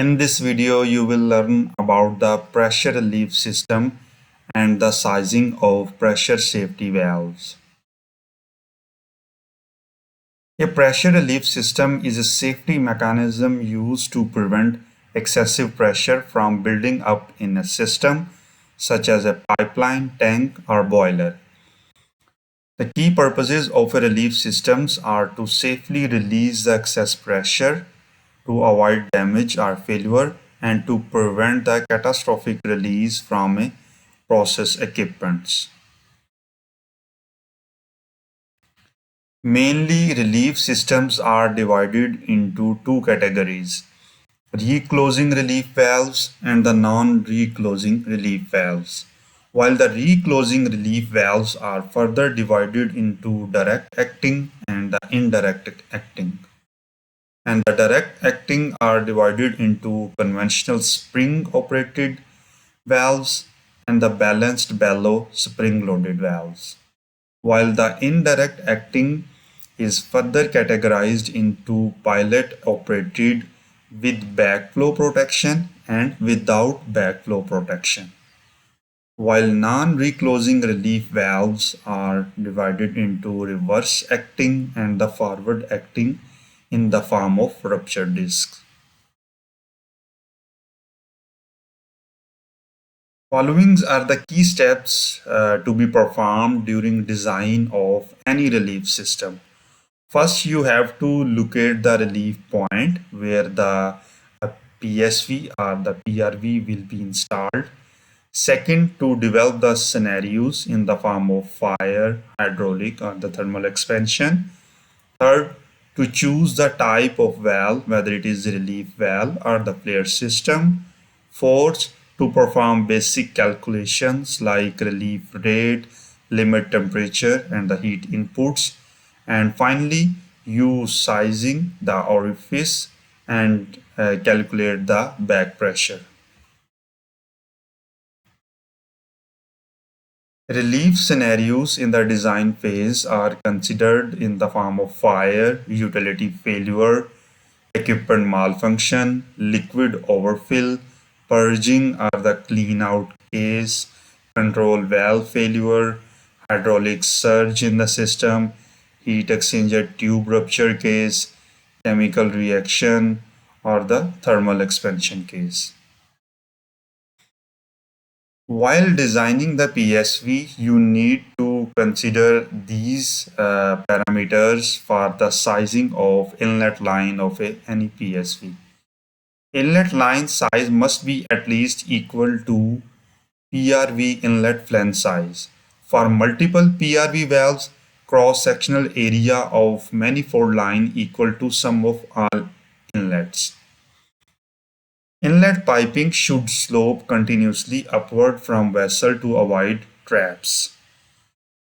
In this video, you will learn about the pressure relief system and the sizing of pressure safety valves. A pressure relief system is a safety mechanism used to prevent excessive pressure from building up in a system, such as a pipeline, tank, or boiler. The key purposes of a relief systems are to safely release the excess pressure, to avoid damage or failure, and to prevent the catastrophic release from a process equipments. Mainly, relief systems are divided into two categories: reclosing relief valves and the non-reclosing relief valves. While the reclosing relief valves are further divided into direct acting and the indirect acting. And the direct acting are divided into conventional spring operated valves and the balanced bellow spring loaded valves, while the indirect acting is further categorized into pilot operated with backflow protection and without backflow protection, while non-reclosing relief valves are divided into reverse acting and the forward acting in the form of rupture discs. Following are the key steps to be performed during design of any relief system. First, you have to locate the relief point where the PSV or the PRV will be installed. Second, to develop the scenarios in the form of fire, hydraulic, or the thermal expansion. Third, to choose the type of valve, whether it is relief valve or the flare system. Fourth, to perform basic calculations like relief rate, limit temperature, and the heat inputs. And finally, use sizing the orifice and calculate the back pressure. Relief scenarios in the design phase are considered in the form of fire, utility failure, equipment malfunction, liquid overfill, purging or the clean out case, control valve failure, hydraulic surge in the system, heat exchanger tube rupture case, chemical reaction, or the thermal expansion case. While designing the PSV, you need to consider these parameters for the sizing of inlet line of any PSV. Inlet line size must be at least equal to PRV inlet flange size. For multiple PRV valves, cross-sectional area of manifold line equal to sum of all inlets. Inlet piping should slope continuously upward from vessel to avoid traps.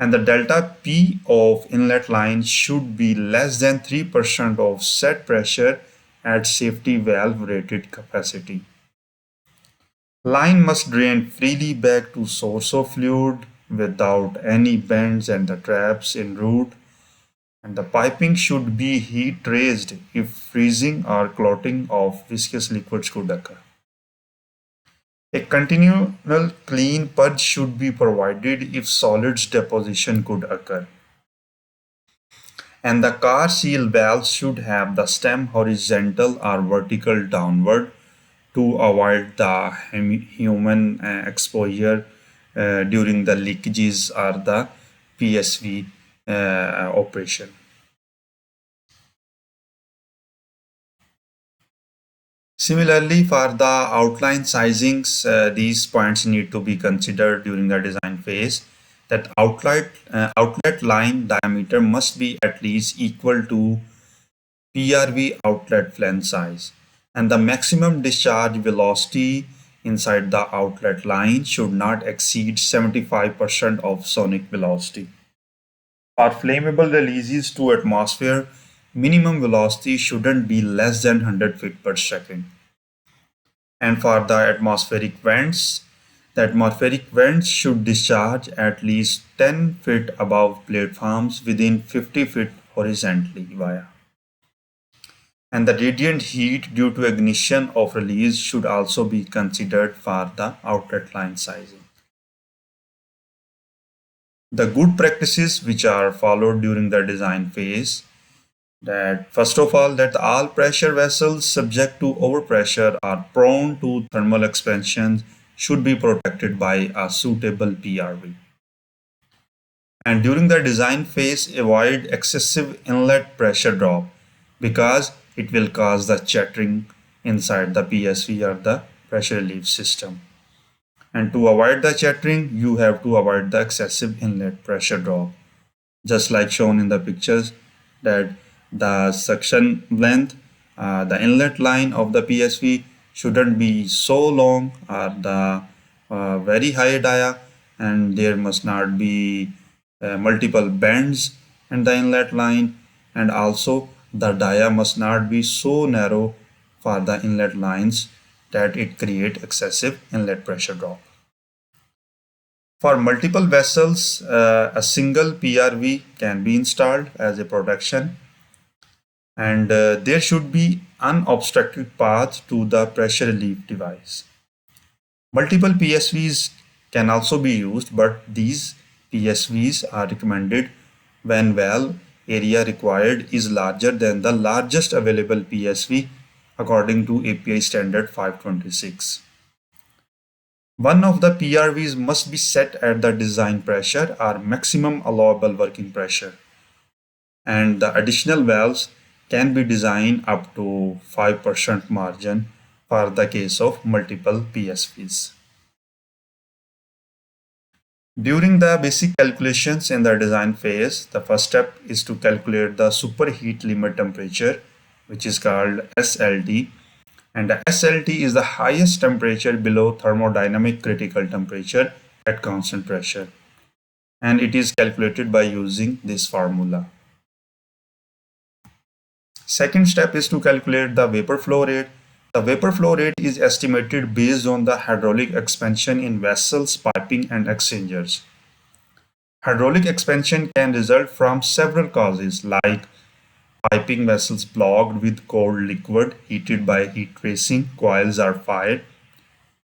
And the delta P of inlet line should be less than 3% of set pressure at safety valve rated capacity. Line must drain freely back to source of fluid without any bends and the traps in route. And the piping should be heat raised if freezing or clotting of viscous liquids could occur. A continual clean purge should be provided if solids deposition could occur. And the car seal valves should have the stem horizontal or vertical downward to avoid the human exposure during the leakages or the PSV operation. Similarly, for the outline sizings, these points need to be considered during the design phase. That outlet line diameter must be at least equal to PRV outlet flange size, and the maximum discharge velocity inside the outlet line should not exceed 75% of sonic velocity. For flammable releases to atmosphere, minimum velocity shouldn't be less than 100 feet per second. And for the atmospheric vents should discharge at least 10 feet above platforms within 50 feet horizontally via. and the radiant heat due to ignition of release should also be considered for the outlet line sizing. The good practices which are followed during the design phase, that first of all, that all pressure vessels subject to overpressure are prone to thermal expansion should be protected by a suitable PRV. And during the design phase, avoid excessive inlet pressure drop because it will cause the chattering inside the PSV or the pressure relief system. And to avoid the chattering, you have to avoid the excessive inlet pressure drop. Just like shown in the pictures, that the suction length, the inlet line of the PSV shouldn't be so long or the very high dia, and there must not be multiple bends in the inlet line, and also the dia must not be so narrow for the inlet lines that it create excessive inlet pressure drop. For multiple vessels, a single PRV can be installed as a protection, and there should be unobstructed path to the pressure relief device. Multiple PSVs can also be used, but these PSVs are recommended when valve area required is larger than the largest available PSV according to API standard 526. One of the PRVs must be set at the design pressure or maximum allowable working pressure, and the additional valves can be designed up to 5% margin for the case of multiple PSVs. During the basic calculations in the design phase, the first step is to calculate the superheat limit temperature, which is called SLT, and the SLT is the highest temperature below thermodynamic critical temperature at constant pressure, and it is calculated by using this formula. Second step is to calculate the vapor flow rate. The vapor flow rate is estimated based on the hydraulic expansion in vessels, piping, and exchangers. Hydraulic expansion can result from several causes like piping vessels blocked with cold liquid heated by heat racing, coils are fired.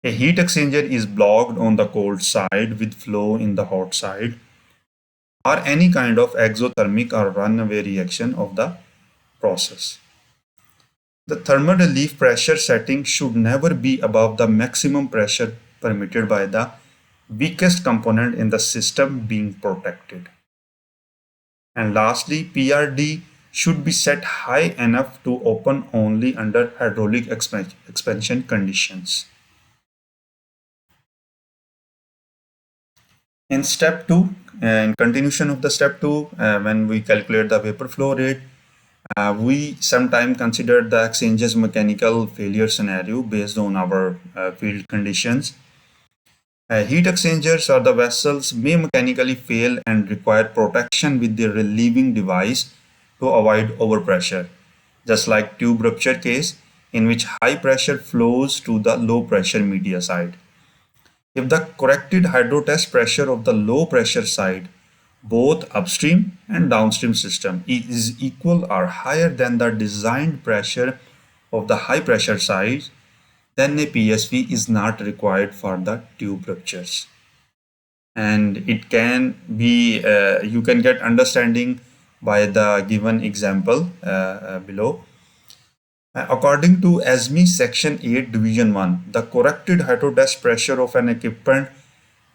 A heat exchanger is blocked on the cold side with flow in the hot side, or any kind of exothermic or runaway reaction of the process. The thermal relief pressure setting should never be above the maximum pressure permitted by the weakest component in the system being protected. And lastly, PRD should be set high enough to open only under hydraulic expansion conditions. In step 2, in continuation of the step 2, when we calculate the vapor flow rate, we sometimes consider the exchange's mechanical failure scenario based on our field conditions. Heat exchangers or the vessels may mechanically fail and require protection with the relieving device to avoid overpressure, just like tube rupture case in which high pressure flows to the low pressure media side. If the corrected hydro test pressure of the low pressure side, both upstream and downstream system, is equal or higher than the designed pressure of the high pressure side, then a PSV is not required for the tube ruptures. And it can be, you can get understanding by the given example below. According to ASME Section 8 Division 1, the corrected hydrotest pressure of an equipment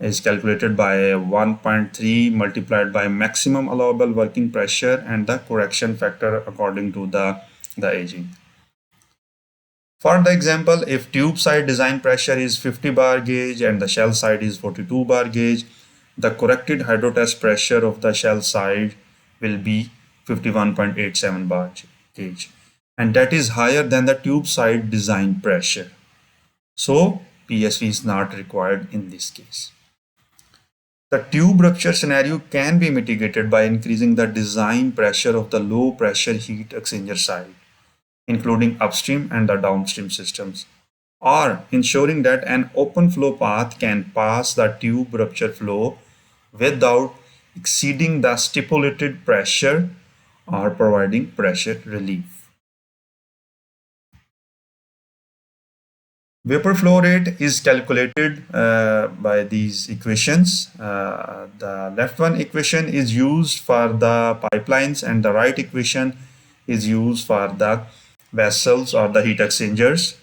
is calculated by 1.3 multiplied by maximum allowable working pressure and the correction factor according to the aging. For the example, if tube side design pressure is 50 bar gauge and the shell side is 42 bar gauge, the corrected hydrotest pressure of the shell side will be 51.87 bar gauge, and that is higher than the tube side design pressure. So PSV is not required in this case. The tube rupture scenario can be mitigated by increasing the design pressure of the low pressure heat exchanger side, including upstream and the downstream systems, or ensuring that an open flow path can pass the tube rupture flow without exceeding the stipulated pressure or providing pressure relief. Vapor flow rate is calculated by these equations. The left one equation is used for the pipelines, and the right equation is used for the vessels or the heat exchangers.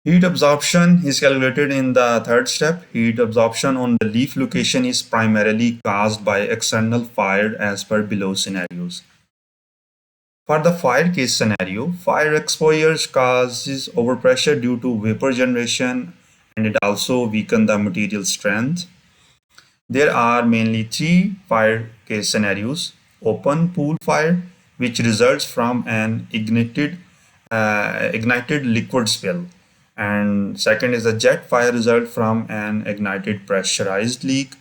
Heat absorption is calculated in the third step. Heat absorption on the leaf location is primarily caused by external fire as per below scenarios. For the fire case scenario, fire exposure causes overpressure due to vapor generation, and it also weakens the material strength. There are mainly three fire case scenarios: open pool fire, which results from an ignited liquid spill, and second is a jet fire result from an ignited pressurized leak,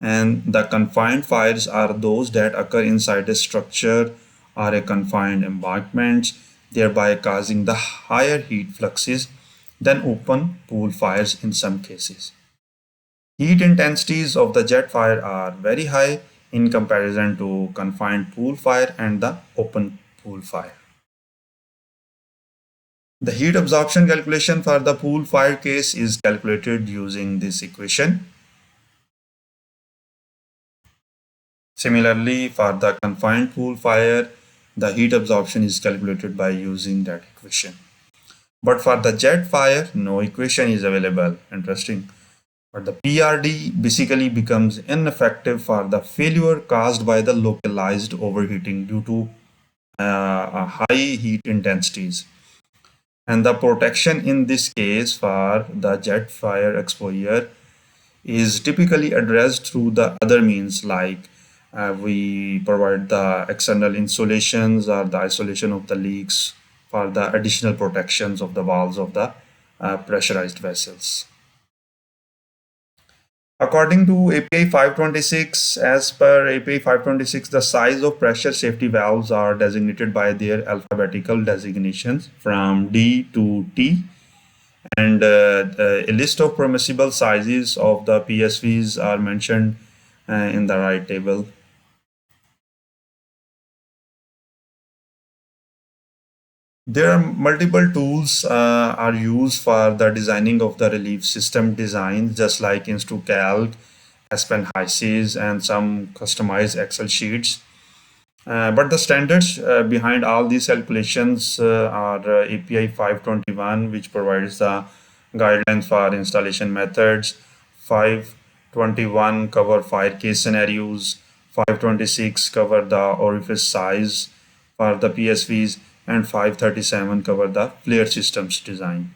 and the confined fires are those that occur inside a structure or a confined embankment, thereby causing the higher heat fluxes than open pool fires in some cases. Heat intensities of the jet fire are very high in comparison to confined pool fire and the open pool fire. The heat absorption calculation for the pool fire case is calculated using this equation. Similarly, for the confined pool fire, the heat absorption is calculated by using that equation. But for the jet fire, no equation is available. Interesting. But the PRD basically becomes ineffective for the failure caused by the localized overheating due to high heat intensities. And the protection in this case for the jet fire exposure is typically addressed through the other means, like we provide the external insulations or the isolation of the leaks for the additional protections of the walls of the pressurized vessels. According to API 526, as per API 526, the size of pressure safety valves are designated by their alphabetical designations from D to T, and a list of permissible sizes of the PSVs are mentioned in the right table. There are multiple tools are used for the designing of the relief system designs, just like InstruCalc, Aspen HYSYS, and some customized Excel sheets. But the standards behind all these calculations are API 521, which provides the guidelines for installation methods. 521 cover fire case scenarios. 526 cover the orifice size for the PSVs, and 537 cover the flare systems design.